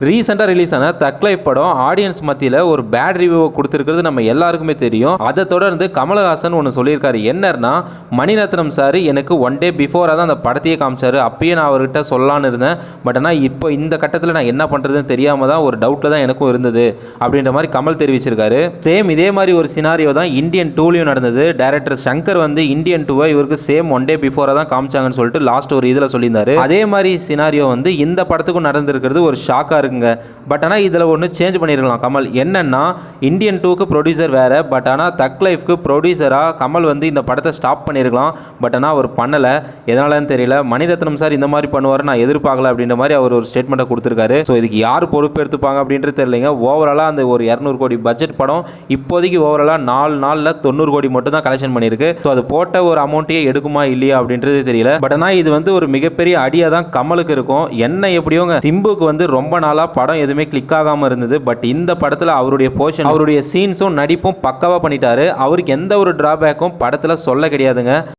ரீசெண்டாக ரிலீஸ் ஆன தக் லைஃப் படம் ஆடியன்ஸ் மத்தியில் ஒரு பேட் ரிவ்யூவை கொடுத்துருக்கிறது நம்ம எல்லாருக்குமே தெரியும். அதை தொடர்ந்து கமலஹாசன் ஒன்று சொல்லியிருக்காரு. என்னன்னா, மணிரத்னம் சார் எனக்கு ஒன் டே பிஃபோராக தான் அந்த படத்தையே காமிச்சாரு. அப்பயே நான் அவர்கிட்ட சொல்லலான்னு இருந்தேன். பட் ஆனால் இப்போ இந்த கட்டத்தில் நான் என்ன பண்ணுறதுன்னு தெரியாமல் தான் ஒரு டவுட்டில் தான் எனக்கும் இருந்தது அப்படின்ற மாதிரி கமல் தெரிவிச்சிருக்காரு. சேம் இதே மாதிரி ஒரு சினாரியோ தான் இந்தியன் 2லையும் நடந்தது. டைரக்டர் சங்கர் வந்து இந்தியன் 2வை இவருக்கு சேம் ஒன் டே பிஃபோராக தான் காமிச்சாங்கன்னு சொல்லிட்டு லாஸ்ட் ஒரு இதில் சொல்லியிருந்தாரு. அதே மாதிரி சினாரியோ வந்து இந்த படத்துக்கும் நடந்திருக்கிறது ஒரு ஷாக்காக இருக்கு. பட் ஆனால் இதில் ஒன்று சேஞ்ச் பண்ணியிருக்கலாம் கமல். என்னன்னா, இந்தியன் 2க்கு ப்ரொடியூசர் வேறு. பட் ஆனால் தக் லைஃப்க்கு ப்ரொடியூசராக கமல் வந்து இந்த படத்தை ஸ்டாப் பண்ணியிருக்கலாம். பட் ஆனால் அவர் பண்ணலை. எதனாலன்னு தெரியல. மணிரத்னம் சார் இந்த மாதிரி பண்ணுவார் நான் எதிர்பார்க்கல அப்படின்ற மாதிரி அவர் ஒரு ஸ்டேட்மெண்ட்டை கொடுத்துருக்காரு. ஸோ இதுக்கு யார் பொறுப்பு எடுத்துப்பாங்க அப்படின்றது தெரியலைங்க. ஓவராலாக அந்த ஒரு 200 கோடி பட்ஜெட் படம் இப்போதைக்கு ஓவராலாக 4 நாளில் 90 கோடி மட்டும் தான் கலெக்ஷன் பண்ணியிருக்கு. ஸோ அது போட்ட ஒரு அமௌண்ட்டையே எடுக்குமா இல்லையா அப்படின்றது தெரியல. பட் ஆனால் இது வந்து ஒரு மிகப்பெரிய அடியாக தான் கமலுக்கு இருக்கும். என்ன எப்படியோங்க, சிம்புக்கு வந்து ரொம்ப நாளாக படம் எதுவுமே கிளிக் ஆகாமல் இருந்தது. பட் இந்த படத்தில் அவருடைய போர்ஷன், அவருடைய சீன்ஸும் நடிப்பும் பக்காவாக பண்ணிட்டாரு. அவருக்கு எந்த ஒரு டிராபேக்கும் படத்தில் சொல்ல கிடையாதுங்க.